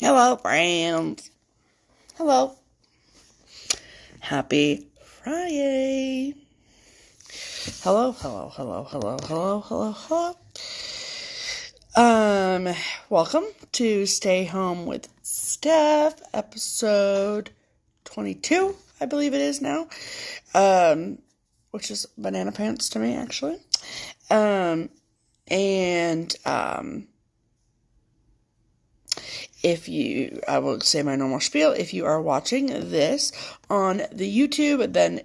Hello, friends. Hello. Happy Friday. Hello. Welcome to Stay Home with Steph, episode 22, I believe it is now. Which is banana pants to me, actually. I will say my normal spiel. If you are watching this on the YouTube, then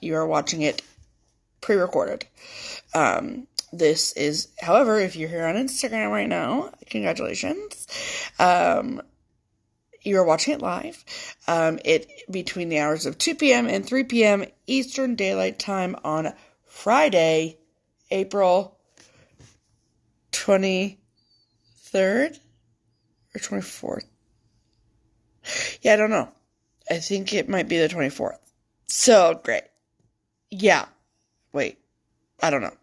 you are watching it pre-recorded. This is, however, if you're here on Instagram right now, congratulations. You are watching it live. Between the hours of 2 p.m. and 3 p.m. Eastern Daylight Time on Friday, April 23rd or 24th. Yeah, I don't know. I think it might be the 24th. So, great. Yeah. Wait. I don't know.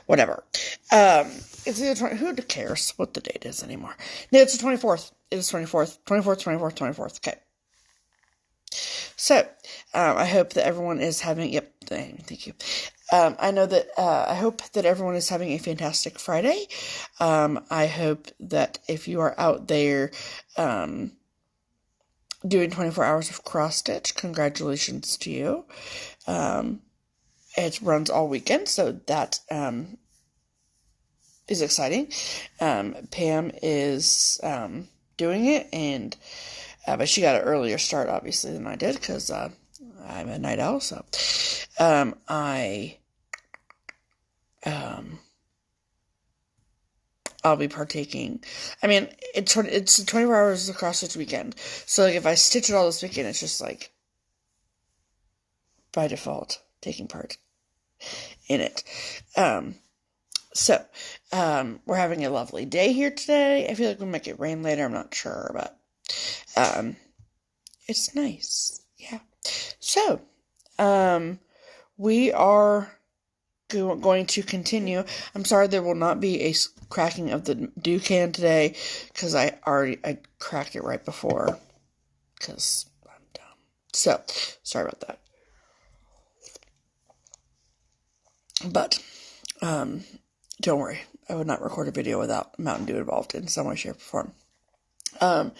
Whatever. It's either 20, who cares what the date is anymore? No, it's the 24th. It is 24th. 24th. Okay. So, I hope that everyone is having, thank you. I hope that everyone is having a fantastic Friday. I hope that if you are out there, doing 24 hours of cross stitch, congratulations to you. It runs all weekend, so that, is exciting. Pam is, doing it, and, but she got an earlier start, obviously, than I did, because, I'm a night owl, so, I'll be partaking. I mean, it's 24 hours of cross stitch weekend, so, like, if I stitch it all this weekend, it's just, like, by default, taking part in it. We're having a lovely day here today. I feel like we'll make it rain later. I'm not sure, but, it's nice. Yeah. So, we are going to continue. I'm sorry there will not be a cracking of the dew can today, because I cracked it right before, because I'm dumb. So, sorry about that. But, don't worry. I would not record a video without Mountain Dew involved in some way, shape, or form. I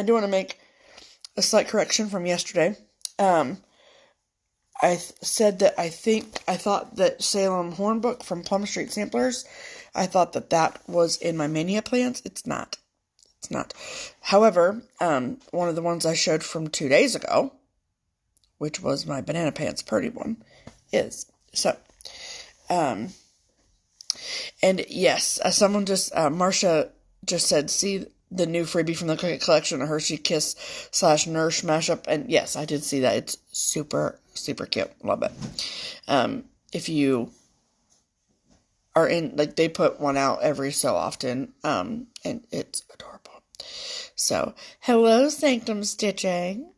do want to make a slight correction from yesterday. I said that I thought that Salem Hornbook from Plum Street Samplers, I thought that was in my mania plants. It's not. However, one of the ones I showed from 2 days ago, which was my Banana Pants Purdy one, is. So, and yes, someone Marcia just said, see the new freebie from the Cricket Collection, a Hershey Kiss / Nourish mashup, and yes, I did see that. It's super, super cute. Love it. If you are in, like, they put one out every so often, and it's adorable. So, hello, Sanctum Stitching.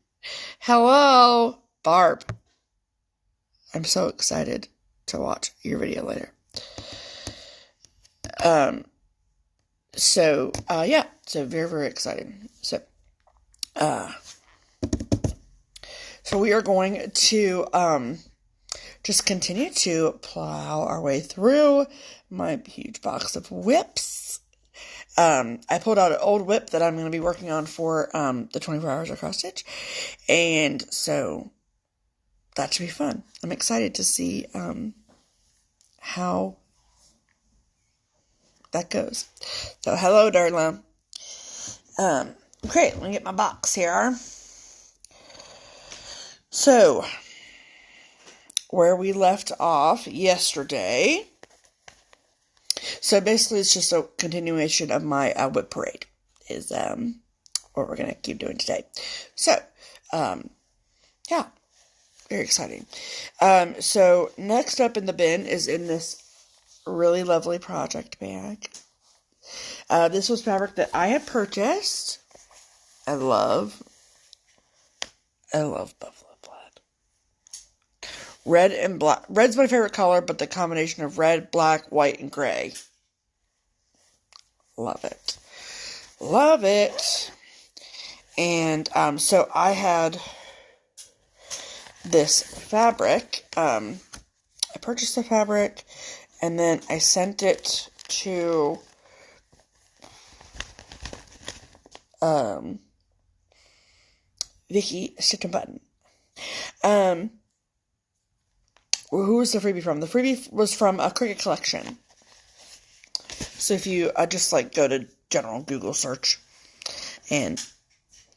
Hello, Barb. I'm so excited to watch your video later. So very, very exciting. So we are going to, just continue to plow our way through my huge box of whips. I pulled out an old whip that I'm going to be working on for, the 24 hours of cross stitch. And so that should be fun. I'm excited to see, how that goes. So, hello, Darla. Okay, let me get my box here. So, where we left off yesterday. So, basically, it's just a continuation of my whip parade, is what we're going to keep doing today. So, yeah, very exciting. So, next up in the bin is in this really lovely project bag. This was fabric that I had purchased. I love buffalo plaid. Red and black. Red's my favorite color, but the combination of red, black, white, and gray. Love it. Love it. And so I had this fabric. I purchased the fabric, and then I sent it to Vicky Stitch and Button. Who was the freebie from? The freebie was from a Cricut collection. So if you just like go to general Google search and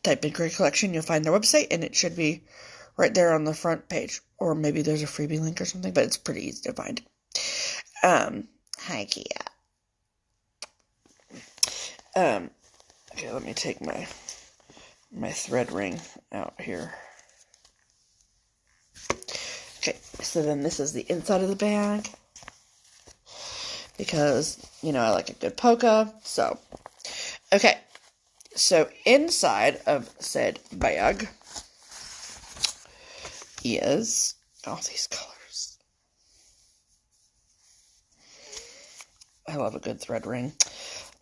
type in Cricut collection, you'll find their website, and it should be right there on the front page. Or maybe there's a freebie link or something, but it's pretty easy to find. Hi, Kia. Okay, let me take my thread ring out here. Okay, so then this is the inside of the bag. Because, you know, I like a good polka. So, okay. So, inside of said bag is all these colors. I love a good thread ring.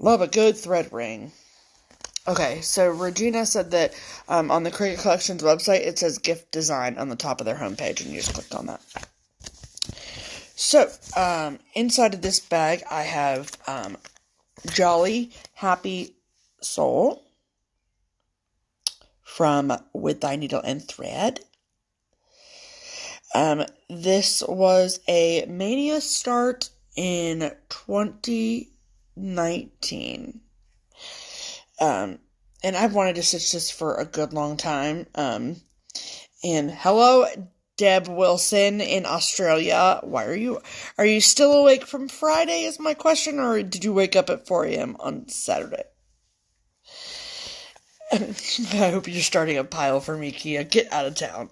Love a good thread ring. Okay, so Regina said that on the Cricut Collections website, it says gift design on the top of their homepage, and you just click on that. So, inside of this bag, I have Jolly Happy Soul from With Thy Needle and Thread. This was a Mania start in 2019. And I've wanted to stitch this for a good long time. And hello, Deb Wilson in Australia. Are you still awake from Friday is my question, or did you wake up at 4 a.m. on Saturday? I hope you're starting a pile for me, Kia. Get out of town.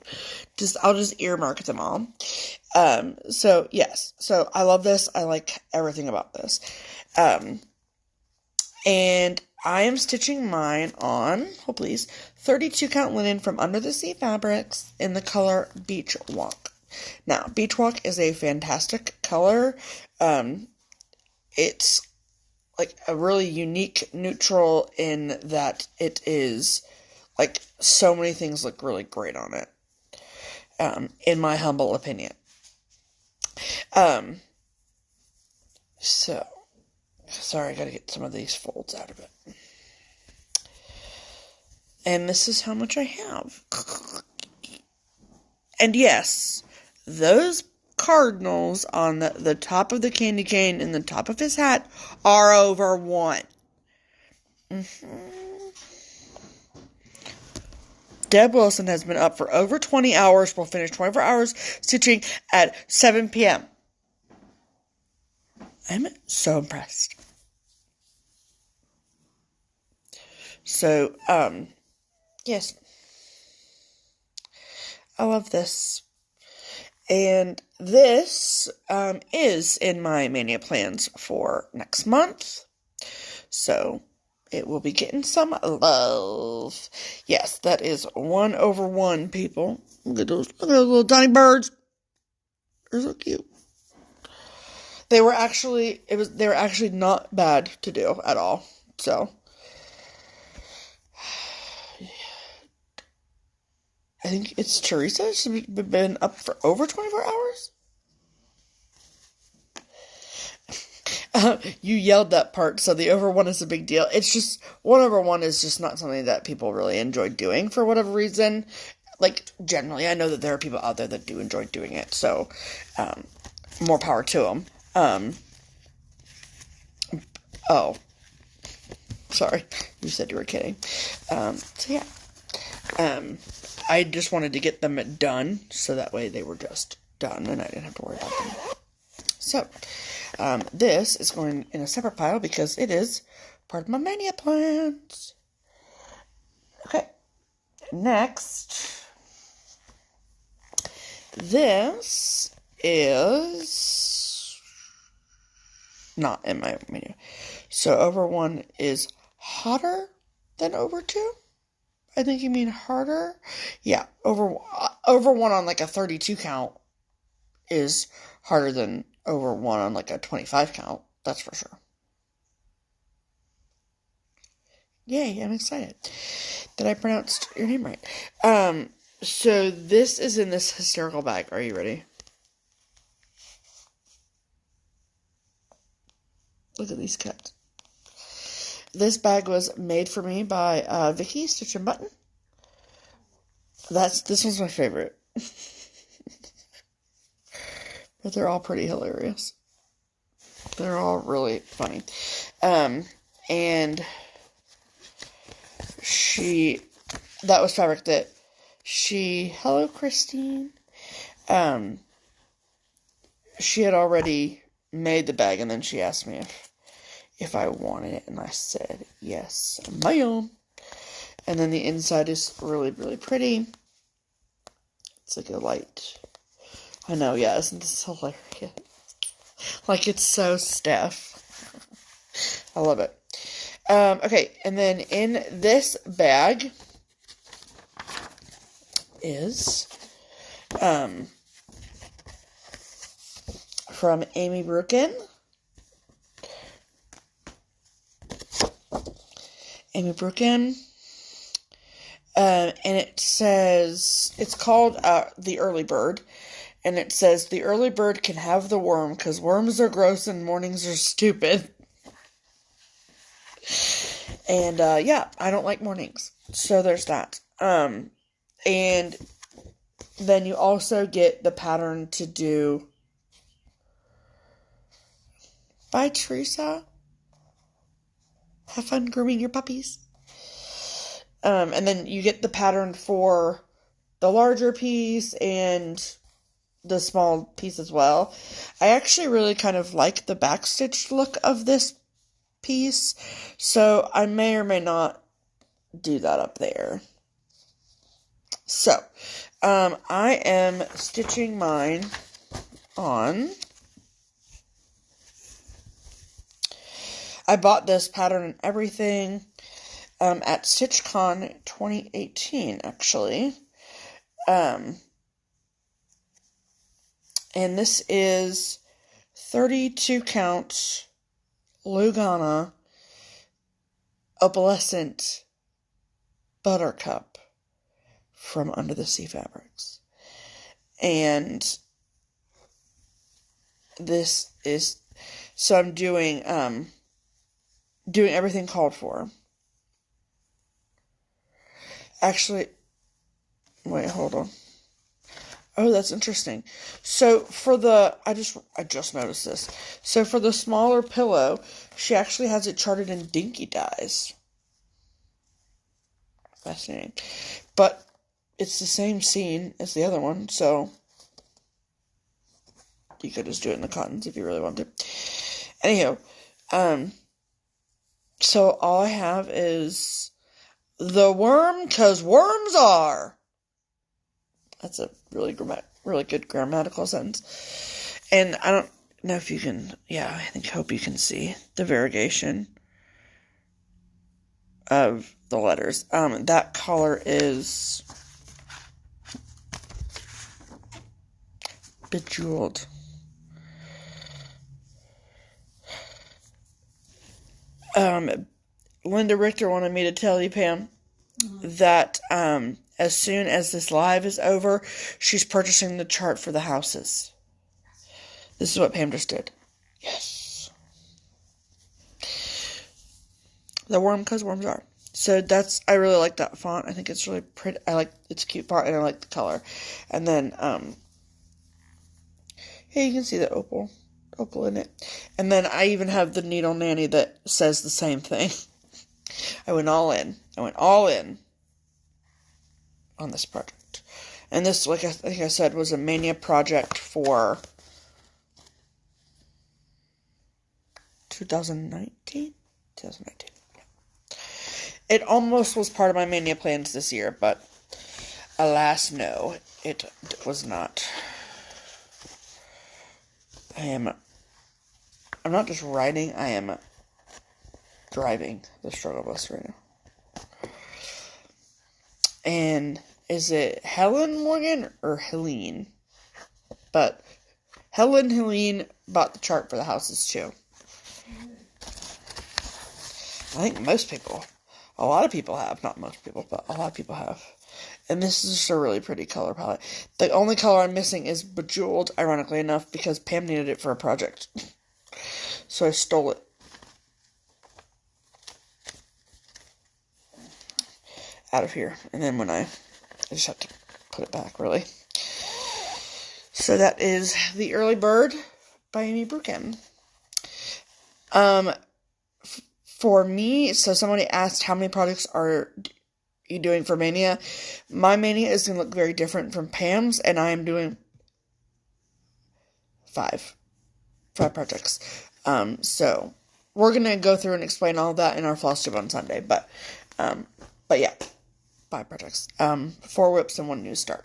I'll just earmark them all. So yes. So I love this. I like everything about this. And I am stitching mine on, hold please, 32 count linen from Under the Sea Fabrics in the color Beach Walk. Now, Beach Walk is a fantastic color. It's like a really unique neutral in that it is like so many things look really great on it. In my humble opinion. So, sorry, I gotta get some of these folds out of it. And this is how much I have. And yes, those cardinals on the top of the candy cane and the top of his hat are over 1. Deb Wilson has been up for over 20 hours. We'll finish 24 hours stitching at 7 p.m. I'm so impressed. So, yes. I love this. And this is in my Mania plans for next month. So, it will be getting some love. Yes, that is 1 over 1, people. Look at those little tiny birds. They're so cute. They were actually not bad to do at all. So, I think it's Teresa. She's been up for over 24 hours. You yelled that part, so the over 1 is a big deal. It's just, 1 over 1 is just not something that people really enjoy doing for whatever reason. Like, generally, I know that there are people out there that do enjoy doing it, so, more power to them. Oh. Sorry, you said you were kidding. So yeah. I just wanted to get them done, so that way they were just done, and I didn't have to worry about them. So, this is going in a separate pile because it is part of my Mania plans. Okay, next, this is not in my Mania. So, over 1 is hotter than over 2. I think you mean harder. Yeah, over 1 on like a 32 count is harder than over 1 on like a 25 count. That's for sure. Yay, I'm excited that I pronounced your name right. So this is in this hysterical bag. Are you ready? Look at these cats. This bag was made for me by Vicky Stitch and Button. This one's my favorite. But they're all pretty hilarious. They're all really funny. And that was fabric that hello Christine. She had already made the bag, and then she asked me if I wanted it, and I said yes, ma'am. And then the inside is really, really pretty. It's like a light. I know, yeah, isn't this hilarious? Like, it's so Steph. I love it. Okay, and then in this bag is from Amy Brookin. And it says, it's called the Earlybird, and it says, the Earlybird can have the worm, because worms are gross and mornings are stupid. And, yeah, I don't like mornings, so there's that. And then you also get the pattern to do. Bye, Teresa. Have fun grooming your puppies. And then you get the pattern for the larger piece and the small piece as well. I actually really kind of like the backstitched look of this piece, so I may or may not do that up there. So, I am stitching mine on. I bought this pattern and everything at StitchCon 2018, actually. And this is 32 count Lugana Opalescent Buttercup from Under the Sea Fabrics. And this is, so I'm doing everything called for. Actually, wait, hold on. Oh, that's interesting. So for I just noticed this. So for the smaller pillow, she actually has it charted in dinky dyes. Fascinating. But it's the same scene as the other one, so you could just do it in the cottons if you really want to. Anyhow, so all I have is the worm, 'cause worms are. That's a really good grammatical sentence. And I don't know if you can, hope you can see the variegation of the letters. That color is Bejeweled. Linda Richter wanted me to tell you, Pam, that as soon as this live is over, she's purchasing the chart for the houses. This is what Pam just did. Yes. The worm, 'cause worms are. So I really like that font. I think it's really pretty. It's a cute font, and I like the color. And then, yeah, you can see the opal in it. And then I even have the Needle Nanny that says the same thing. I went all in on this project. And this, like I think I said, was a mania project for 2019? 2019. Yeah. It almost was part of my mania plans this year, but alas, no, it was not. I'm not just writing, I am driving the struggle bus right now. And is it Helen Morgan or Helene? But Helene bought the chart for the houses too. I think most people A lot of people have. Not most people, but a lot of people have. And this is just a really pretty color palette. The only color I'm missing is Bejeweled, ironically enough, because Pam needed it for a project. So I stole it. Out of here. And then I just have to put it back, really. So that is The Earlybird by Amy Brukin. For me, so somebody asked how many projects are you doing for Mania. My Mania is going to look very different from Pam's, and I am doing 5 projects. So we're going to go through and explain all of that in our floss tube on Sunday, but yeah, 5 projects. 4 whips and 1 new start.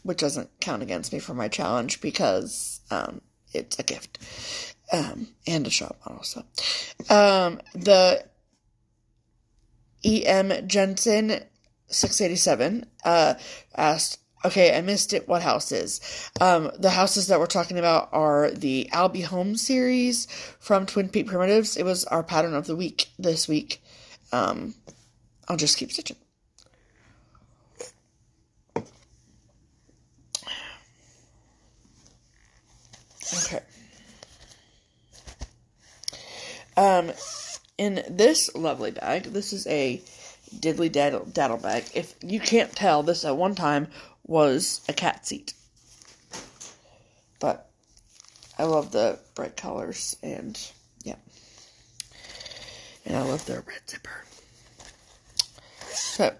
Which doesn't count against me for my challenge because, it's a gift. And a shop model, so. The E.M. Jensen 687, asked, okay, I missed it, what houses? The houses that we're talking about are the Albie Home series from Twin Peak Primitives. It was our pattern of the week this week. I'll just keep stitching. Okay. In this lovely bag, this is a diddly daddle bag. If you can't tell, this at one time was a cat seat. But I love the bright colors, and yeah. And I love their red zipper. So,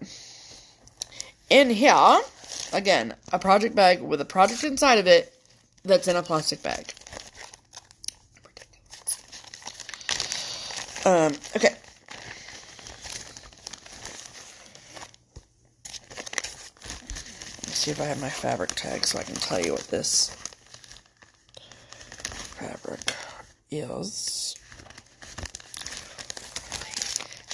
in here, again, a project bag with a project inside of it that's in a plastic bag. Okay. Let's see if I have my fabric tag so I can tell you what this fabric is.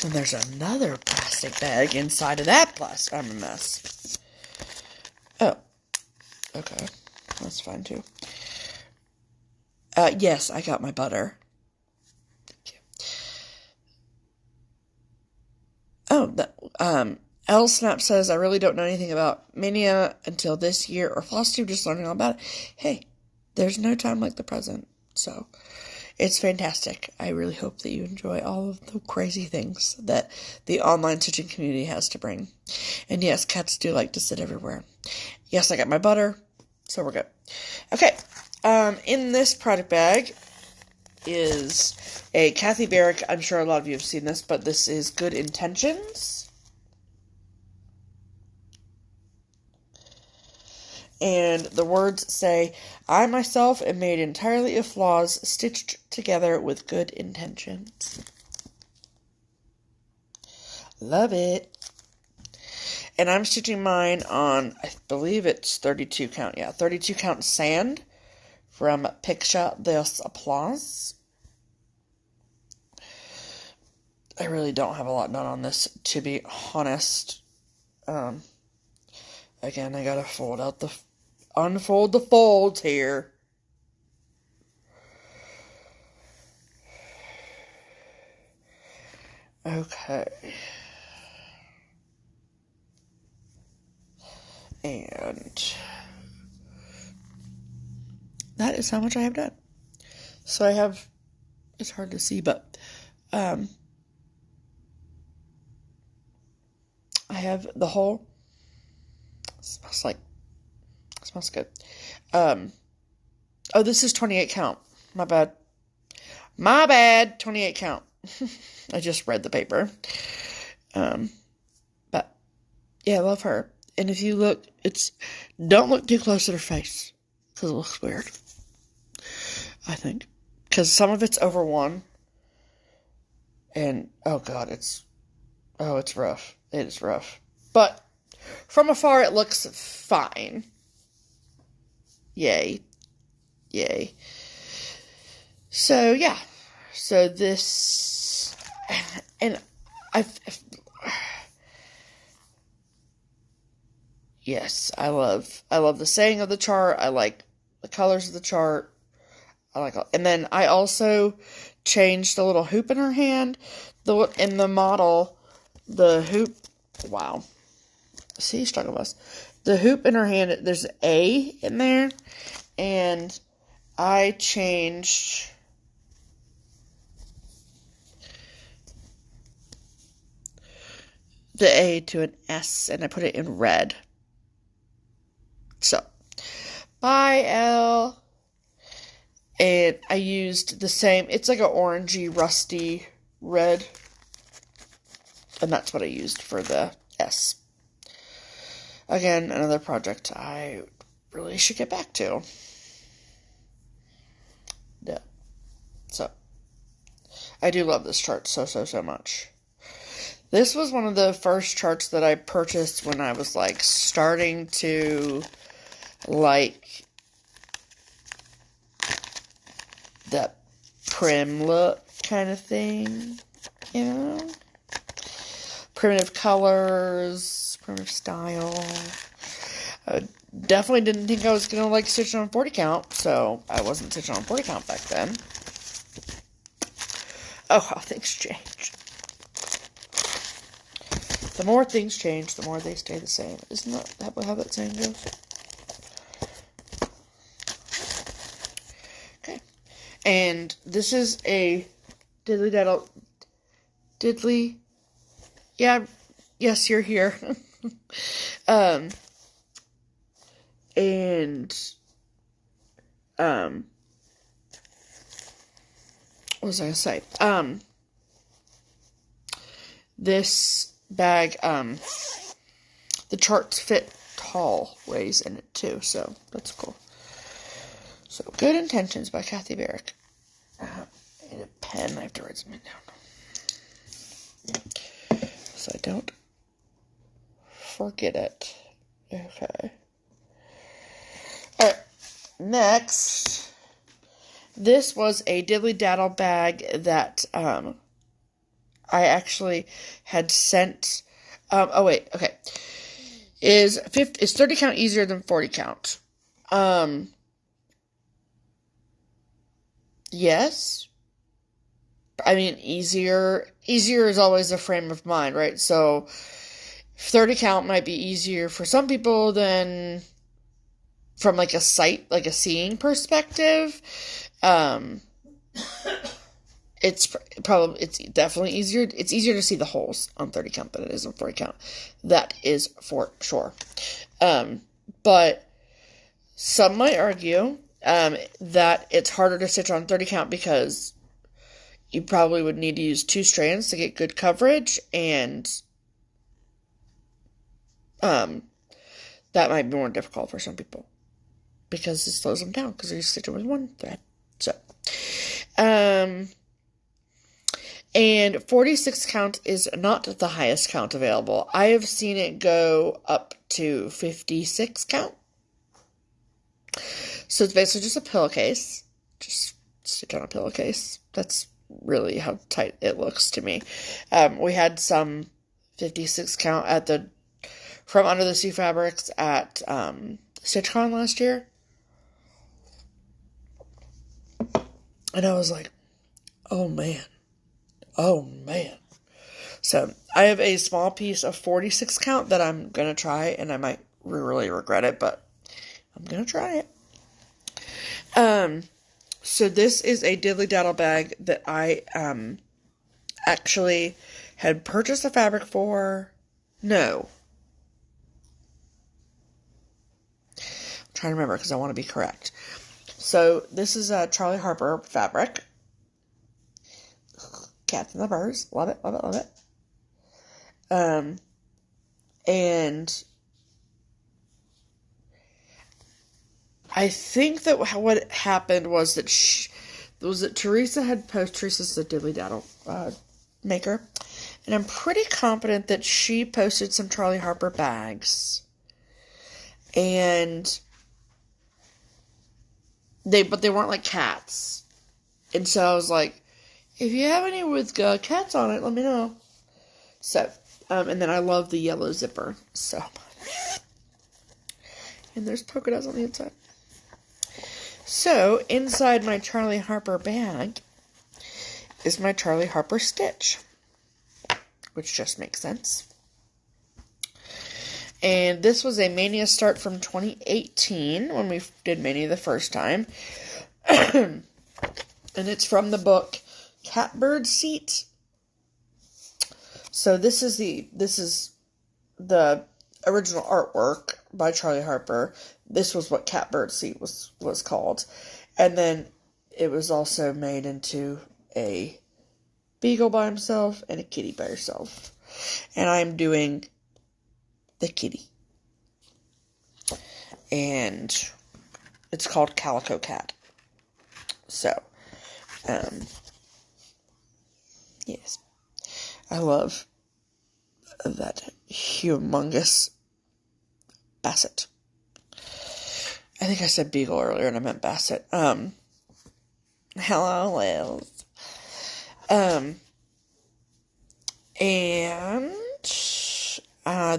And there's another plastic bag inside of that plastic. I'm a mess. Oh. Okay. That's fine too. Yes, I got my butter. Oh, L Snap says, I really don't know anything about Mania until this year, or Floss Tube, just learning all about it. Hey, there's no time like the present, so it's fantastic. I really hope that you enjoy all of the crazy things that the online stitching community has to bring. And yes, cats do like to sit everywhere. Yes, I got my butter, so we're good. Okay, in this product bag is a Kathy Barrick. I'm sure a lot of you have seen this, but this is Good Intentions. And the words say, I myself am made entirely of flaws stitched together with good intentions. Love it. And I'm stitching mine on, I believe it's 32 count. Yeah, 32 count sand from Picture des Applause. I really don't have a lot done on this, to be honest. Again, I gotta unfold the folds here. Okay. And that is how much I have done. So I have, it's hard to see, but, I have the whole, smells good. Oh, this is 28 count. My bad, 28 count. I just read the paper. But, yeah, I love her. And if you look, don't look too close at her face, because it looks weird, I think. Because some of it's over 1, and, oh god, it's rough. It is rough. But from afar, it looks fine. Yay. Yay. So, yeah. So this, and yes, I love the saying of the chart. I like the colors of the chart. And then I also changed the little hoop in her hand. In the model, the hoop, wow. See, struggle bus. The hoop in her hand, there's an A in there, and I changed the A to an S, and I put it in red. So, bye, L. And I used the same, it's like an orangey, rusty red. And that's what I used for the S. Again, another project I really should get back to. Yeah. So, I do love this chart so much. This was one of the first charts that I purchased when I was, like, starting to like that prim look kind of thing, you know? Primitive colors, primitive style. I definitely didn't think I was going to like stitch on 40 count, so I wasn't stitching on 40 count back then. Oh, how things change. The more things change, the more they stay the same. Isn't that how that saying goes? Okay. And this is a diddly. Yeah, yes, you're here. And what was I gonna say? This bag, the charts fit tall ways in it too, so that's cool. So, Good Intentions by Kathy Barrick. I need a pen, I have to write something down. So I don't forget it. Okay. Alright, next. This was a Diddly Daddle bag that, I actually had sent, oh wait, okay. Is 30 count easier than 40 count? Yes. I mean, easier is always a frame of mind, right? So, 30 count might be easier for some people than from, like, a seeing perspective. It's definitely easier. It's easier to see the holes on 30 count than it is on 40 count. That is for sure. But some might argue, that it's harder to stitch on 30 count because you probably would need to use 2 strands to get good coverage, and that might be more difficult for some people because it slows them down because you're stitching with 1 thread. So, and 46 count is not the highest count available. I have seen it go up to 56 count. So it's basically just a pillowcase. Just stitch on a pillowcase. That's really how tight it looks to me. We had some 56 count from Under the Sea Fabrics at StitchCon last year. And I was like, oh man. So I have a small piece of 46 count that I'm going to try, and I might really regret it, but I'm going to try it. So this is a Diddly Daddle bag that I, actually had purchased the fabric for. No. I'm trying to remember because I want to be correct. So this is a Charlie Harper fabric. Cats and the Birds. Love it. And I think that what happened was that Teresa had posted. Teresa's the Diddly Daddle maker, and I'm pretty confident that she posted some Charlie Harper bags, and they weren't like cats, and so I was like, if you have any with cats on it, let me know. So, and then I love the yellow zipper so much, and there's polka dots on the inside. So, inside my Charlie Harper bag is my Charlie Harper stitch. which just makes sense. And this was a Mania start from 2018 when we did Mania the first time. And it's from the book Catbird Seat. So this is the original artwork by Charlie Harper. This was what Catbird Seat was called. And then it was also made into a beagle by himself and a kitty by herself. And I'm doing the kitty. And it's called Calico Cat. So, yes. I love that humongous basset. I think I said beagle earlier and I meant basset. Hello, Liz. And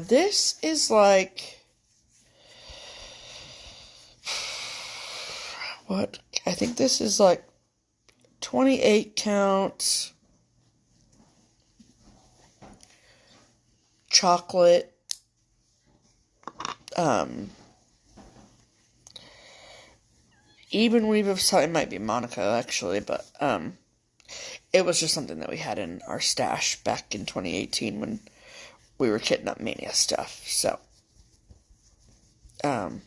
this is like, what? I think this is like 28 count chocolate, even weave of something. It might be Monaco actually, but it was just something that we had in our stash back in 2018 when we were kitting up Mania stuff. So, wow,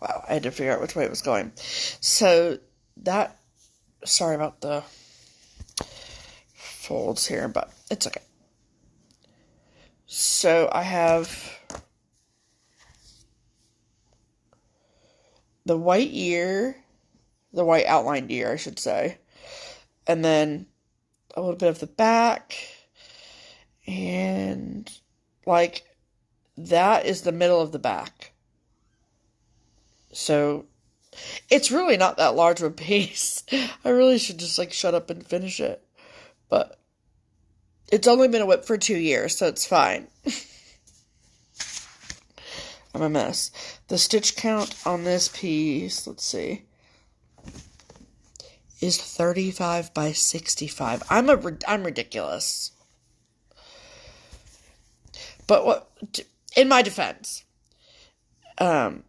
I had to figure out which way it was going. So that, sorry about the folds here, but it's okay. So I have the white ear, the white outlined ear, I should say, and then a little bit of the back, and like that is the middle of the back. So it's really not that large of a piece. I really should just like shut up and finish it, but it's only been a whip for 2 years, so it's fine. I'm a mess. The stitch count on this piece, let's see, is 35 by 65. I'm ridiculous. But what, in my defense, okay,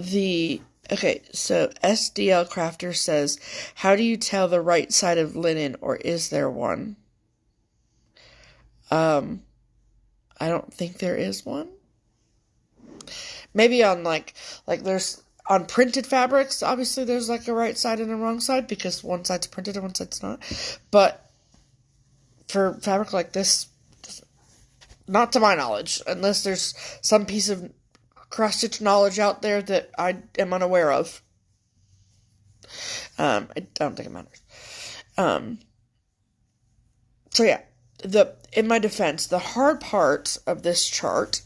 so SDL Crafter says, how do you tell the right side of linen, or is there one? I don't think there is one. Maybe on like there's on printed fabrics, obviously there's like a right side and a wrong side because one side's printed and one side's not. But for fabric like this, not to my knowledge, unless there's some piece of cross-stitch knowledge out there that I am unaware of. I don't think it matters. So yeah, in my defense, the hard part of this chart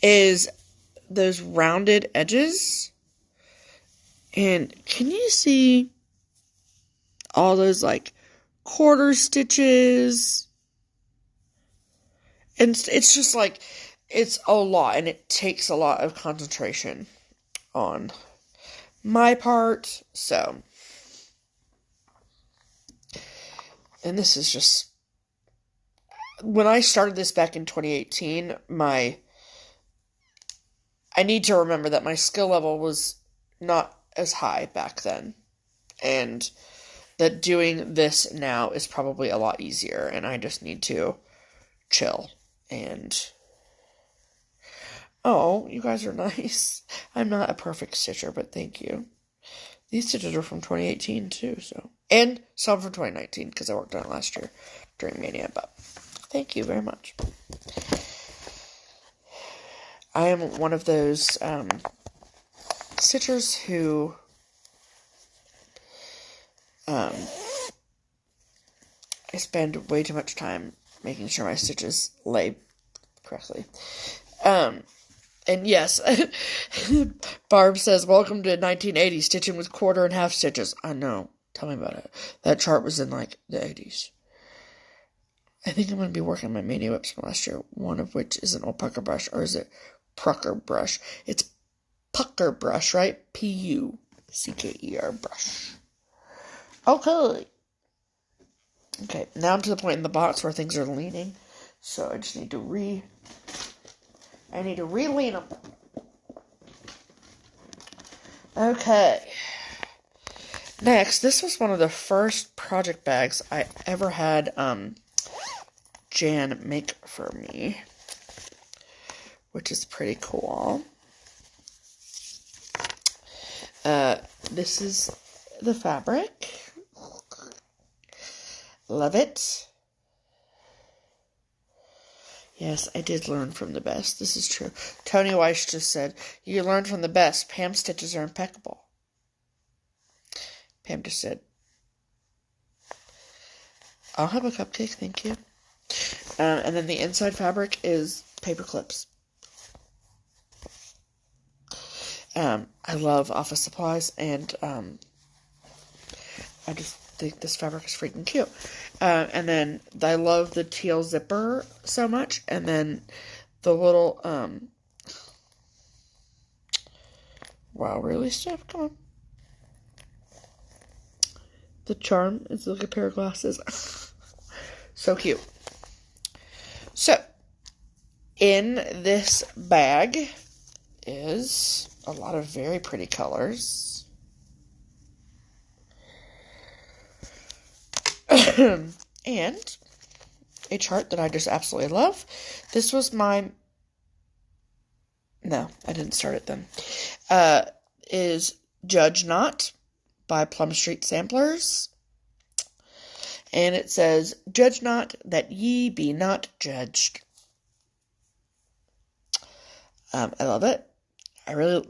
is those rounded edges. And can you see all those like quarter stitches? And it's just like, it's a lot, and it takes a lot of concentration on my part. So, and this is just, when I started this back in 2018, I need to remember that my skill level was not as high back then, and that doing this now is probably a lot easier, and I just need to chill. And oh, you guys are nice. I'm not a perfect stitcher, but thank you. These stitches are from 2018 too, so, and some from 2019 because I worked on it last year during Mania, but thank you very much. I am one of those stitchers who I spend way too much time making sure my stitches lay correctly. And yes, Barb says, welcome to 1980, stitching with quarter and half stitches. I know. Tell me about it. That chart was in like the 80s. I think I'm going to be working on my Mania whips from last year, one of which is an old pucker brush, or is it Pucker brush? It's pucker brush, right? Pucker brush. Okay. Okay, now I'm to the point in the box where things are leaning. So I just need to re-lean them. Okay. Next, this was one of the first project bags I ever had Jan make for me, which is pretty cool. This is the fabric. Love it. Yes, I did learn from the best. This is true. Tony Weiss just said, "You learned from the best. Pam's stitches are impeccable." Pam just said, "I'll have a cupcake, thank you." And then the inside fabric is paper clips. I love office supplies, and I just think this fabric is freaking cute. And then I love the teal zipper so much, and then the little, wow, really, Steph? Come on. The charm is like a pair of glasses. So cute. So, in this bag is a lot of very pretty colors. And a chart that I just absolutely love. This was my... No, I didn't start it then. Is Judge Not by Plum Street Samplers. And it says, "Judge not, that ye be not judged." I love it.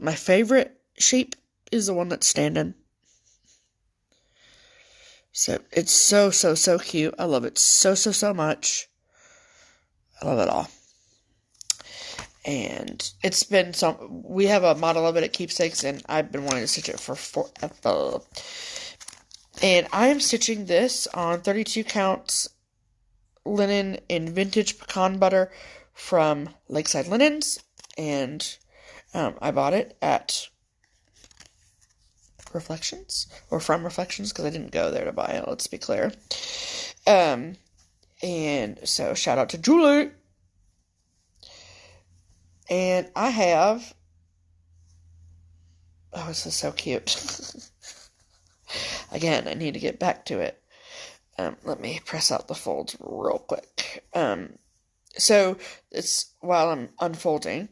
My favorite sheep is the one that's standing. So, it's so, so, so cute. I love it so, so, so much. I love it all. And it's been we have a model of it at Keepsakes, and I've been wanting to stitch it for forever. And I am stitching this on 32 counts linen in vintage pecan butter from Lakeside Linens. And I bought it at Reflections, or from Reflections, because I didn't go there to buy it, let's be clear. And so shout out to Julie. And I have, oh, this is so cute. Again, I need to get back to it. Let me press out the folds real quick. So it's while I'm unfolding.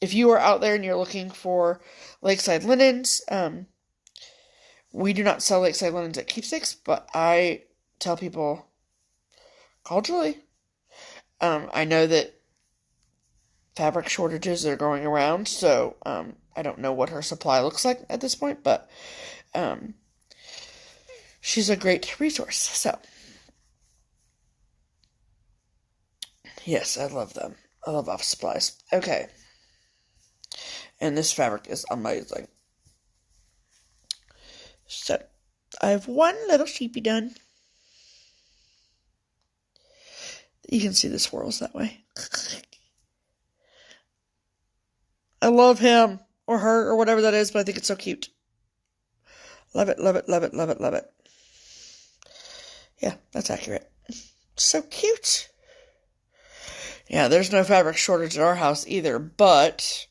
If you are out there and you're looking for Lakeside Linens, we do not sell Lakeside Linens at Keepsakes, but I tell people, call Julie. I know that fabric shortages are going around, so I don't know what her supply looks like at this point, but she's a great resource. So, yes, I love them. I love office supplies. Okay. And this fabric is amazing. So, I have one little sheepy done. You can see the swirls that way. I love him, or her, or whatever that is, but I think it's so cute. Love it, love it, love it, love it, love it. Yeah, that's accurate. So cute. Yeah, there's no fabric shortage at our house either, but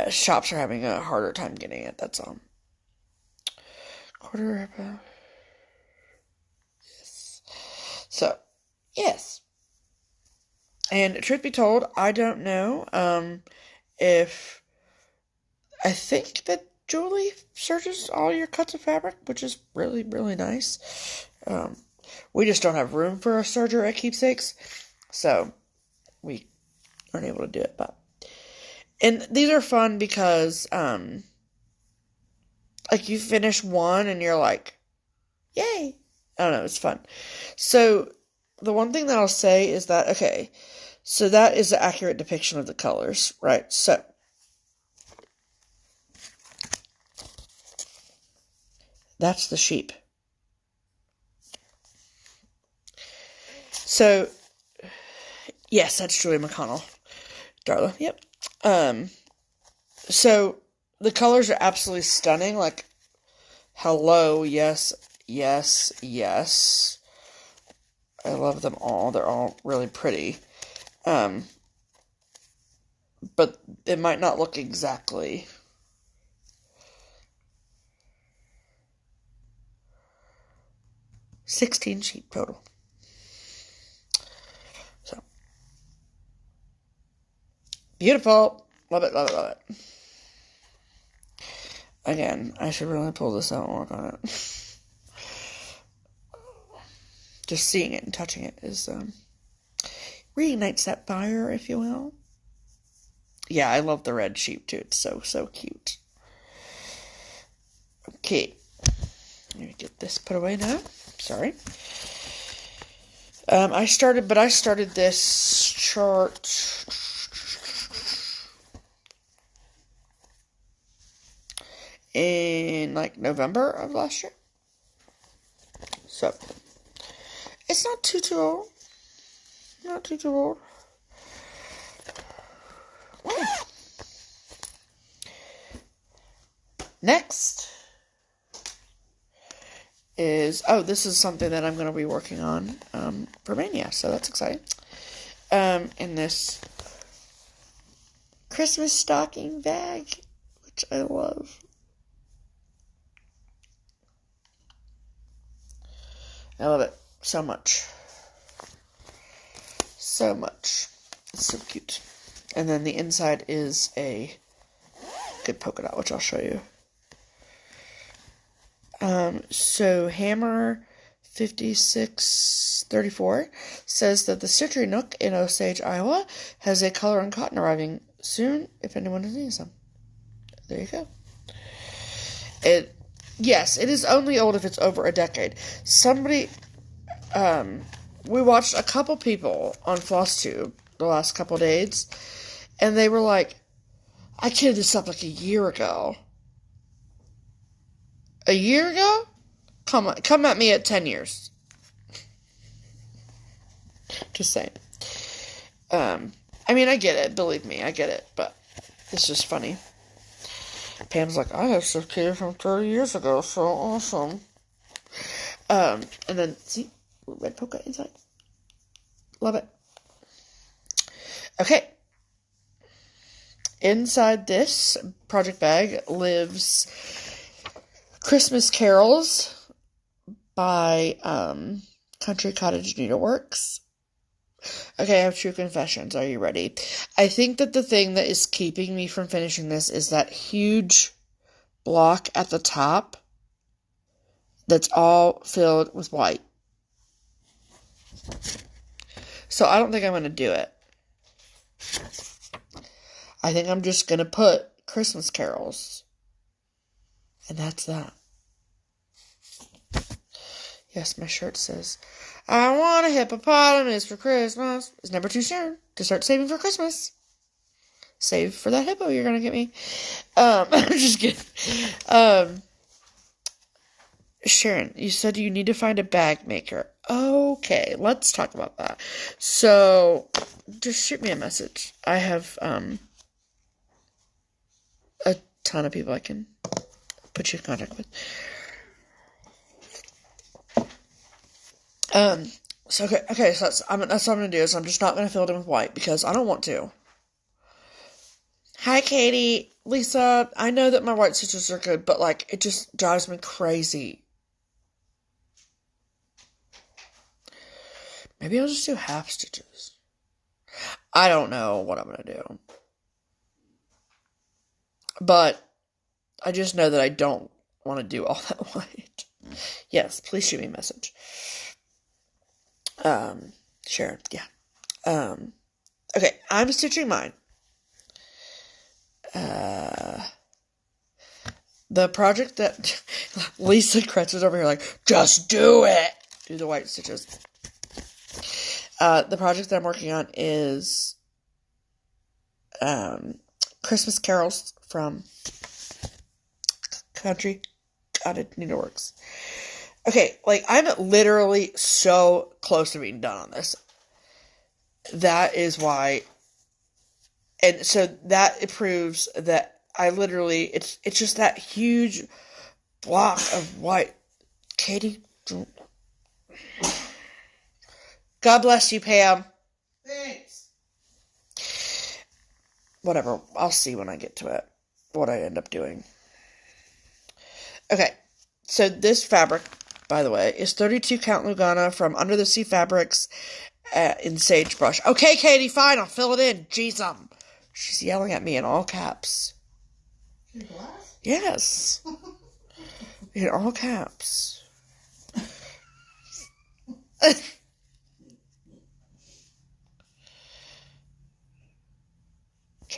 shops are having a harder time getting it, that's all. Quarter about. Yes. So, yes. And truth be told, I don't know if... I think that Julie serges all your cuts of fabric, which is really, really nice. We just don't have room for a serger at Keepsakes, so we aren't able to do it. And these are fun because, like, you finish one and you're like, yay! I don't know, it's fun. So, the one thing that I'll say is that, okay, so that is the accurate depiction of the colors, right? So, that's the sheep. So, yes, that's Julie McConnell. Darla, yep. So, the colors are absolutely stunning. Like, Hello, yes, yes, yes. I love them all. They're all really pretty. But it might not look exactly. $16 sheet total. So beautiful. Love it, love it, love it. Again, I should really pull this out and work on it. Just seeing it and touching it is reignites that fire, if you will. Yeah, I love the red sheep too. It's so, so cute. Okay. Let me get this put away now. Sorry. I started this chart in like November of last year. So it's not too old. Not too old. Okay. Next is, this is something that I'm going to be working on for Mania, so that's exciting. In this Christmas stocking bag, which I love. I love it so much. So much. It's so cute. And then the inside is a good polka dot, which I'll show you. So Hammer 5634 says that the Citrus Nook in Osage, Iowa has a color and cotton arriving soon if anyone needs some. There you go. Yes, it is only old if it's over a decade. Somebody, we watched a couple people on FlossTube the last couple days, and they were like, I kidded this up like a year ago. A year ago? Come at me at 10 years. Just saying. I mean, I get it. Believe me, I get it. But it's just funny. Pam's like, I have stuff kids from 30 years ago. So awesome. And then, see? Red polka inside. Love it. Okay. Inside this project bag lives Christmas Carols by Country Cottage Needleworks. Okay, I have true confessions. Are you ready? I think that the thing that is keeping me from finishing this is that huge block at the top that's all filled with white. So I don't think I'm going to do it. I think I'm just going to put Christmas Carols. And that's that. Yes, my shirt says, I want a hippopotamus for Christmas. It's never too soon to start saving for Christmas. Save for that hippo you're going to get me. I'm just kidding. Sharon, you said you need to find a bag maker. Okay, let's talk about that. So, just shoot me a message. I have a ton of people I can put you in contact with. So that's what I'm gonna do is I'm just not gonna fill it in with white because I don't want to. Hi, Katie, Lisa. I know that my white stitches are good, but like it just drives me crazy. Maybe I'll just do half stitches. I don't know what I'm gonna do, but I just know that I don't want to do all that white. Yes, please shoot me a message. Sharon, yeah. Okay, I'm stitching mine. The project that Lisa Kretz is over here like, just do it! Do the white stitches. The project that I'm working on is, Christmas Carols from Country Cottage Needleworks. Okay, like, I'm literally so close to being done on this. That is why, and so that it proves that I literally, it's just that huge block of white. Katie, God bless you, Pam. Thanks. Whatever. I'll see when I get to it what I end up doing. Okay. So this fabric, by the way, is 32 count Lugana from Under the Sea Fabrics in Sagebrush. Okay, Katie, fine. I'll fill it in. Jeez, she's yelling at me in all caps. Your glass? Yes. In all caps.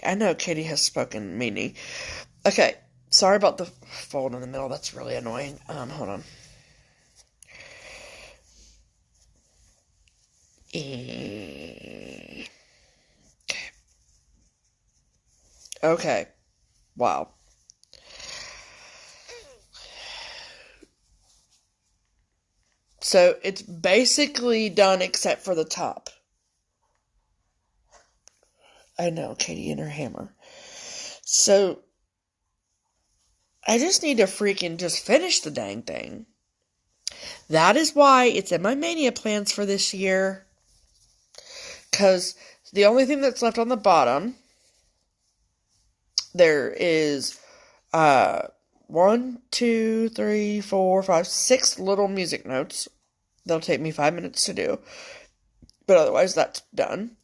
I know Katie has spoken meanie. Okay, sorry about the fold in the middle. That's really annoying. Hold on. Okay. Okay. Wow. So it's basically done except for the top. I know, Katie and her hammer. So I just need to freaking just finish the dang thing. That is why it's in my mania plans for this year. Because the only thing that's left on the bottom, there is 1, 2, 3, 4, 5, 6 little music notes. They'll take me 5 minutes to do. But otherwise, that's done.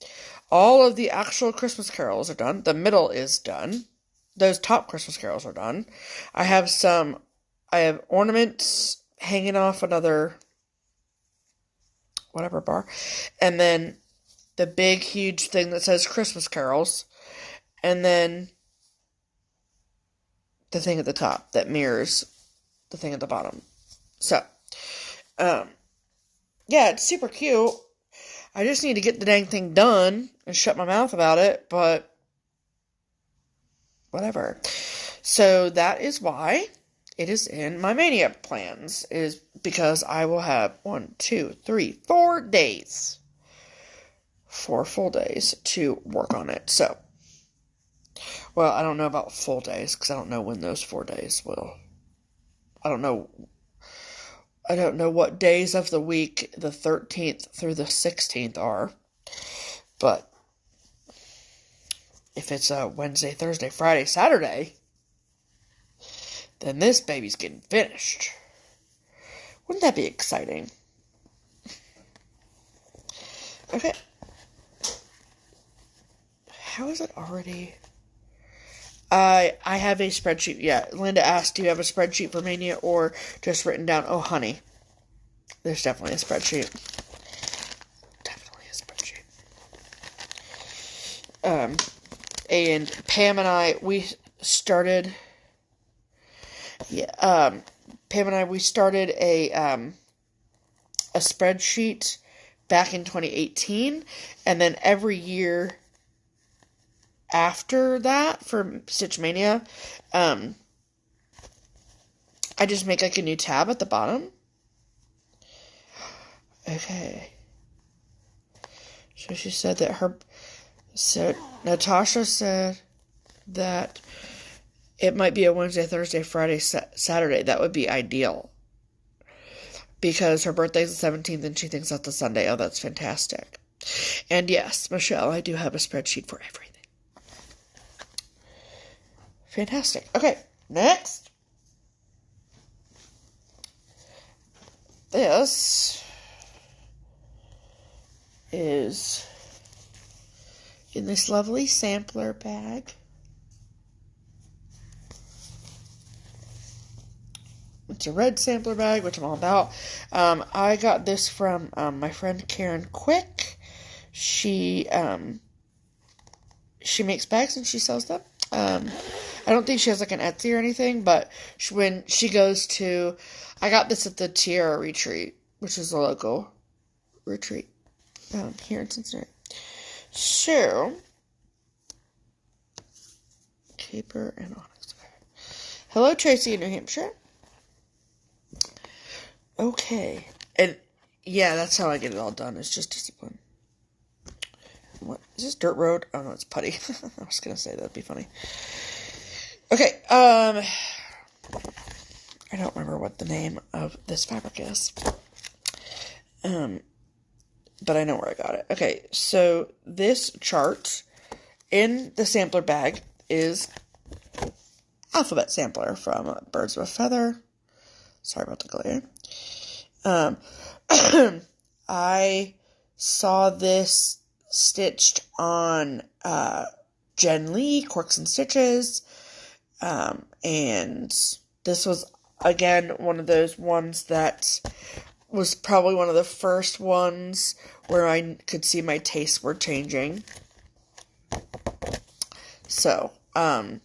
All of the actual Christmas carols are done. The middle is done. Those top Christmas carols are done. I have ornaments hanging off another whatever bar. And then the big, huge thing that says Christmas carols. And then the thing at the top that mirrors the thing at the bottom. So, yeah, it's super cute. I just need to get the dang thing done and shut my mouth about it, but whatever. So that is why it is in my mania plans, is because I will have 1, 2, 3, 4 days. 4 full days to work on it. So, well, I don't know about full days, because I don't know when those 4 days will. I don't know what days of the week the 13th through the 16th are. But if it's a Wednesday, Thursday, Friday, Saturday, then this baby's getting finished. Wouldn't that be exciting? Okay. How is it already? I have a spreadsheet. Yeah, Linda asked, do you have a spreadsheet for Mania or just written down? Oh, honey. There's definitely a spreadsheet. Definitely a spreadsheet. And Pam and I, we started... Yeah, Pam and I, we started a spreadsheet back in 2018. And then every year after that, for Stitch Mania, I just make like a new tab at the bottom. Okay. So she said that Natasha said that it might be a Wednesday, Thursday, Friday, Saturday. That would be ideal. Because her birthday's the 17th and she thinks that's a Sunday. Oh, that's fantastic. And yes, Michelle, I do have a spreadsheet for everything. Fantastic. Okay, next. This is in this lovely sampler bag. It's a red sampler bag, which I'm all about. I got this from my friend Karen Quick. She makes bags and she sells them. I don't think she has like an Etsy or anything, but when she goes to... I got this at the Tiara Retreat, which is a local retreat here in Cincinnati. So, Caper and Onyx. Hello, Tracy in New Hampshire. Okay. And, yeah, that's how I get it all done. It's just discipline. What? Is this dirt road? Oh, no, it's putty. I was going to say that'd be funny. Okay, I don't remember what the name of this fabric is. But I know where I got it. Okay, so this chart in the sampler bag is alphabet sampler from Birds of a Feather. Sorry about the glare. I saw this stitched on Jen Lee, Corks and Stitches. And this was, again, one of those ones that was probably one of the first ones where I could see my tastes were changing. So, and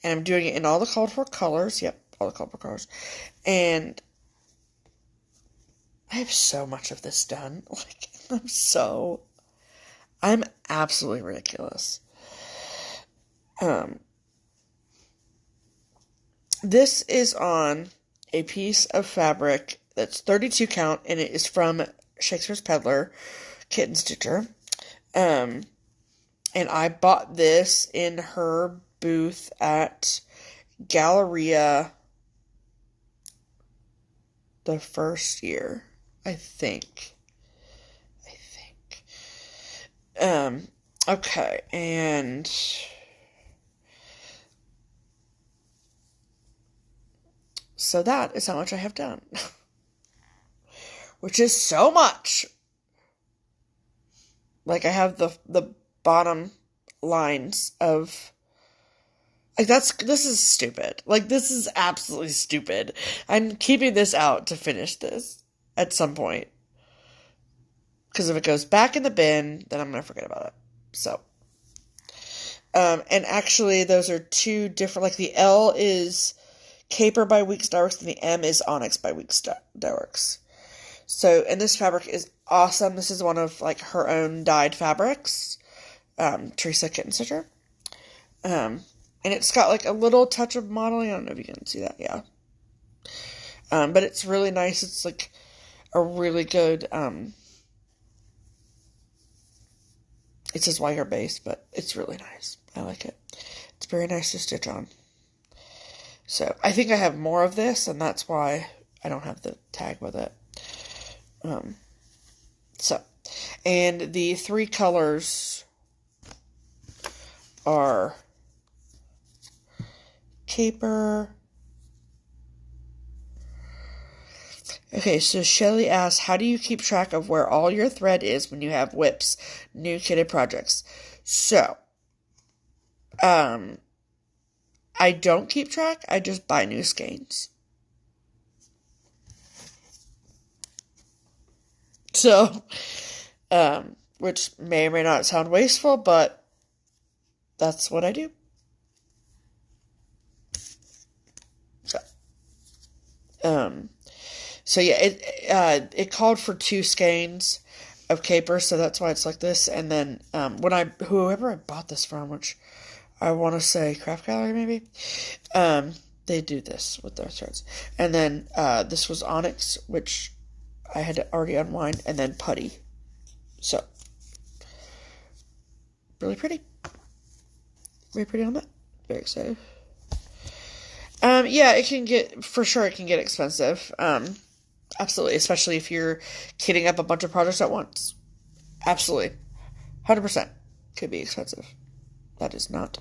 I'm doing it in all the called for colors. Yep, all the called for colors. And I have so much of this done. Like, I'm absolutely ridiculous. This is on a piece of fabric that's 32 count, and it is from Shakespeare's Peddler, Kitten Stitcher. And I bought this in her booth at Galleria the first year, I think. Okay, and so that is how much I have done. Which is so much. Like, I have the bottom lines of, like, this is stupid. Like, this is absolutely stupid. I'm keeping this out to finish this at some point. Because if it goes back in the bin, then I'm going to forget about it. So, and actually, those are two different, like, the L is Caper by Weeks Dyeworks, and the M is Onyx by Weeks Dyeworks. So, and this fabric is awesome. This is one of, like, her own dyed fabrics. Teresa Kitten Stitcher. And it's got, like, a little touch of modeling. I don't know if you can see that, yeah. But it's really nice. It's, like, a really good, it says wire base, but it's really nice. I like it. It's very nice to stitch on. So, I think I have more of this, and that's why I don't have the tag with it. And the three colors are Caper. Okay, so Shelly asks, how do you keep track of where all your thread is when you have WIPs, new kitted projects? So, I don't keep track, I just buy new skeins. So, which may or may not sound wasteful, but that's what I do. So yeah, it called for 2 skeins of caper, so that's why it's like this. And then, whoever I bought this from, which I want to say Craft Gallery maybe, they do this with their threads. And then, this was Onyx, which I had to already unwind, and then Putty. So, really pretty. Very pretty on that. Very excited. Yeah, it can get expensive. Absolutely, especially if you're kitting up a bunch of projects at once. Absolutely. 100% could be expensive. That is not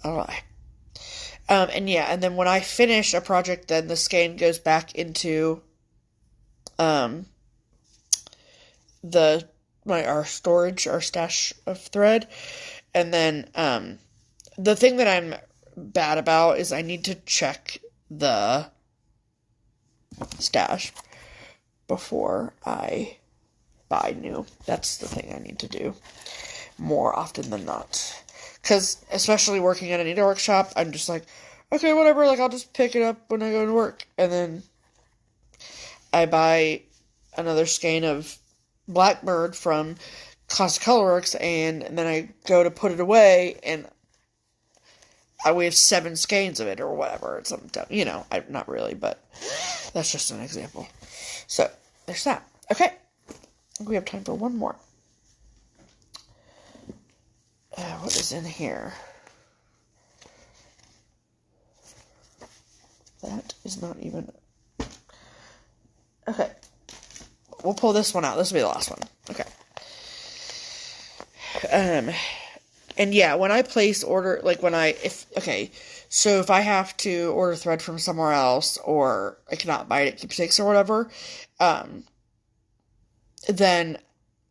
a lie. And yeah, and then when I finish a project, then the skein goes back into our stash of thread. And then the thing that I'm bad about is I need to check the stash before I buy new. That's the thing I need to do more often than not. Because, especially working at a needle workshop, I'm just like, okay, whatever, like, I'll just pick it up when I go to work. And then I buy another skein of Blackbird from Classic Colorworks, and then I go to put it away, and we have 7 skeins of it, or whatever. It's something, not really, but that's just an example. So, there's that. Okay. I think we have time for one more. What is in here? That is not even... Okay. We'll pull this one out. This will be the last one. Okay. And yeah, when I place order, like so if I have to order thread from somewhere else, or I cannot buy it at Keepsakes or whatever, then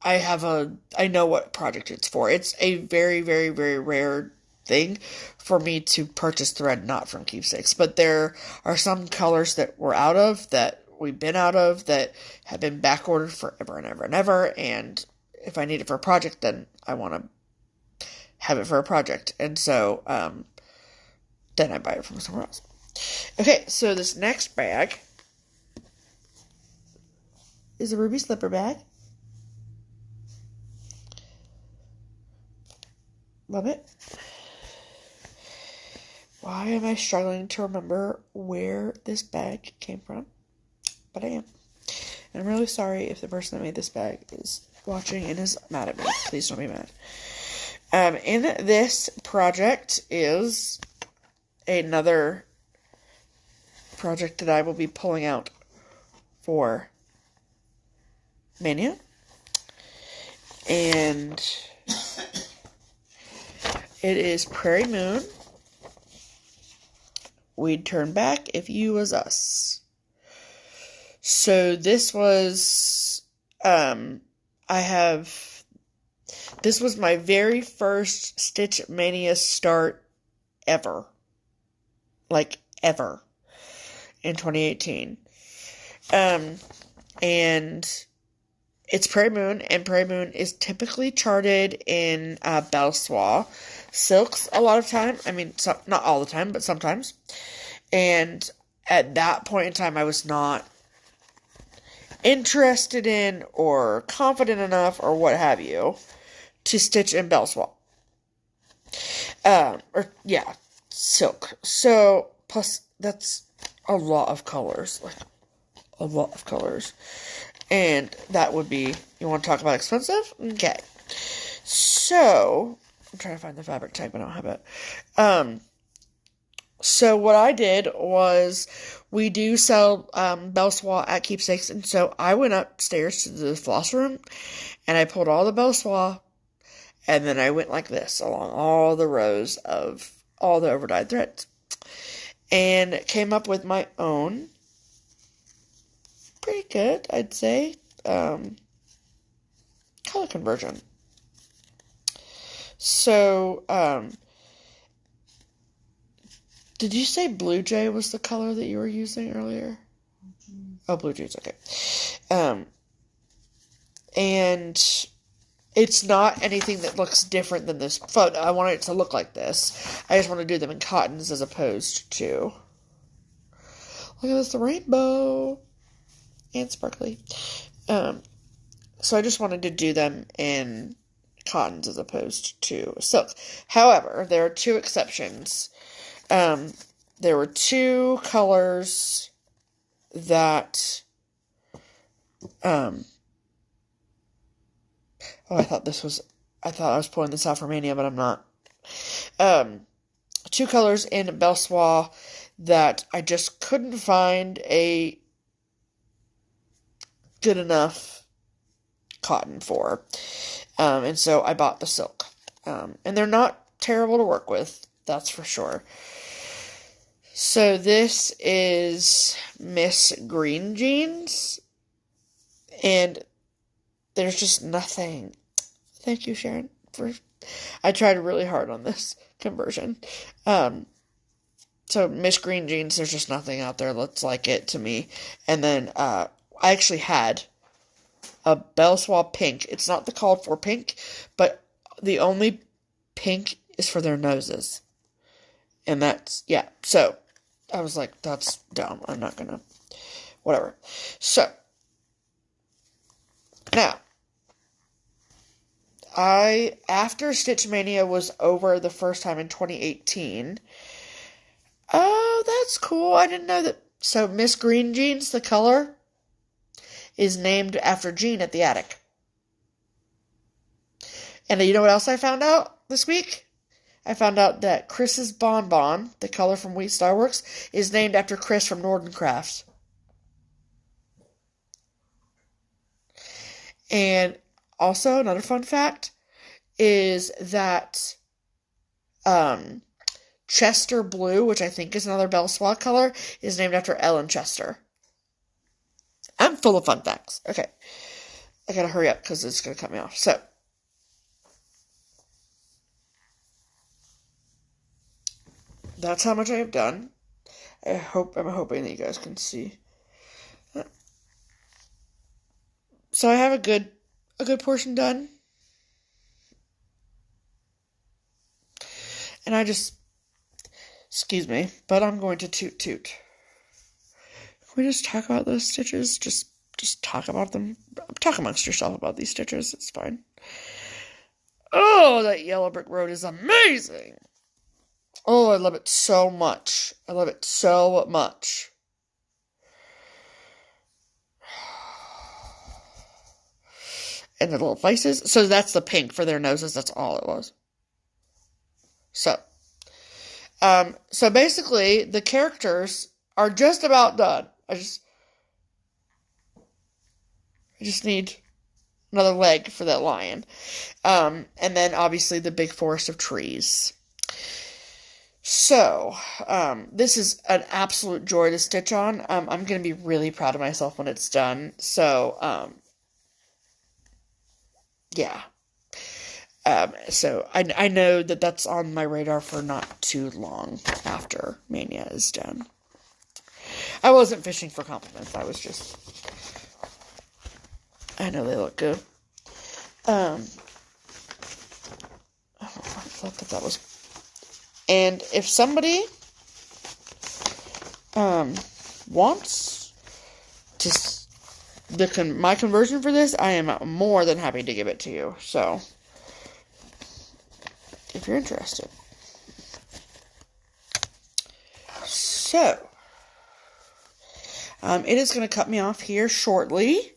I know what project it's for. It's a very, very, very rare thing for me to purchase thread not from Keepsakes, but there are some colors that we're out of, that we've been out of, that have been back ordered forever and ever and ever, and if I need it for a project, then I want to have it for a project, and so then I buy it from somewhere else. Okay, so this next bag is a ruby slipper bag. Love it. Why am I struggling to remember where this bag came from? But I am. And I'm really sorry if the person that made this bag is watching and is mad at me. Please don't be mad. In this project is another project that I will be pulling out for Mania. And it is Prairie Moon. We'd turn back if you was us. So this was, this was my very first Stitch Mania start ever. Like, ever. In 2018. And it's Prairie Moon, and Prairie Moon is typically charted in Belsois silks a lot of time. I mean, not all the time, but sometimes. And at that point in time, I was not interested in or confident enough or what have you to stitch in Belsois. Silk. So, plus, that's a lot of colors. Like, a lot of colors. And that would be, you want to talk about expensive? Okay. So, I'm trying to find the fabric type, I don't have it. So what I did was, we do sell Belsois at Keepsakes, and so I went upstairs to the floss room, and I pulled all the Belsois, and then I went like this along all the rows of all the overdyed threads, and came up with my own, pretty good, I'd say, color conversion. So, did you say Blue Jay was the color that you were using earlier? Oh, Blue Jays, okay. And it's not anything that looks different than this photo. I want it to look like this. I just want to do them in cottons as opposed to... Look at this rainbow! And sparkly. So I just wanted to do them in cottons as opposed to silk. However, there are two exceptions. There were two colors that, I thought I was pulling this out for Mania, but I'm not. Two colors in Belsois that I just couldn't find a good enough cotton for. And so I bought the silk. And they're not terrible to work with, that's for sure. So this is Miss Green Jeans, and there's just nothing. Thank you, Sharon, I tried really hard on this conversion. So Miss Green Jeans, there's just nothing out there that's like it to me. And then, I actually had a Belsois pink. It's not the called for pink, but the only pink is for their noses. And that's, yeah, so I was like, that's dumb. I'm not gonna, whatever. So, now, after Stitch Mania was over the first time in 2018, oh, that's cool. I didn't know that. So, Miss Green Jeans, the color, is named after Jean at the attic. And you know what else I found out this week? I found out that Chris's Bonbon, the color from Wheat Star Works, is named after Chris from Nordencraft. And also, another fun fact is that Chester Blue, which I think is another Belle Swat color, is named after Ellen Chester. I'm full of fun facts. Okay. I gotta hurry up because it's gonna cut me off. So, that's how much I have done. I'm hoping that you guys can see. So I have a good portion done. And I just, excuse me, but I'm going to toot. Can we just talk about those stitches? Just talk about them. Talk amongst yourself about these stitches. It's fine. Oh, that yellow brick road is amazing. Oh, I love it so much. I love it so much. And the little faces. So that's the pink for their noses. That's all it was. So basically, the characters are just about done. I just need another leg for that lion. And then obviously the big forest of trees. So, this is an absolute joy to stitch on. I'm going to be really proud of myself when it's done. So, yeah. So I know that that's on my radar for not too long after Mania is done. I wasn't fishing for compliments. I know they look good. I thought that was. And if somebody wants my conversion for this, I am more than happy to give it to you. So, if you're interested. So, it is going to cut me off here shortly.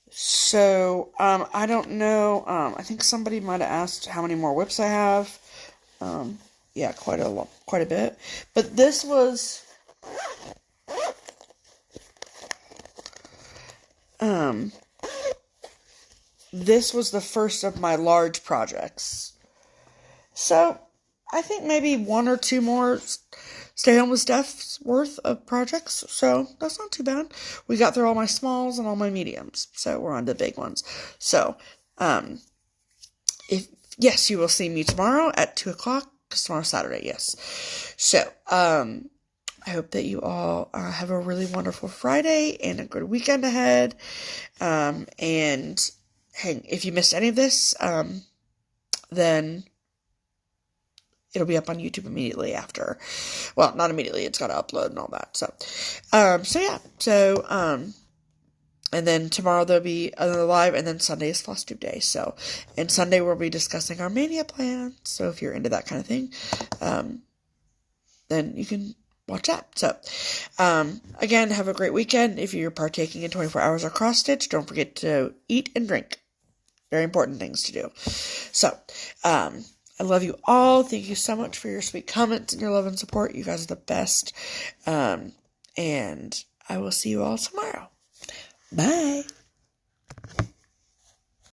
So, I don't know. I think somebody might have asked how many more whips I have. Yeah, quite a bit. But this was the first of my large projects. So, I think maybe one or two more Stay Home with Steph's worth of projects. So, that's not too bad. We got through all my smalls and all my mediums. So, we're on to the big ones. So, yes, you will see me tomorrow at 2 o'clock. Because tomorrow's Saturday, yes. So, I hope that you all have a really wonderful Friday and a good weekend ahead. And hey, if you missed any of this, then it'll be up on YouTube immediately after. Well, not immediately. It's got to upload and all that. So yeah. So, and then tomorrow there'll be another live, and then Sunday is Floss Tube Day. So, and Sunday we'll be discussing our Mania plan. So if you're into that kind of thing, then you can watch that. So, again, have a great weekend. If you're partaking in 24 hours of cross stitch, don't forget to eat and drink. Very important things to do. So, I love you all. Thank you so much for your sweet comments and your love and support. You guys are the best. And I will see you all tomorrow. Bye.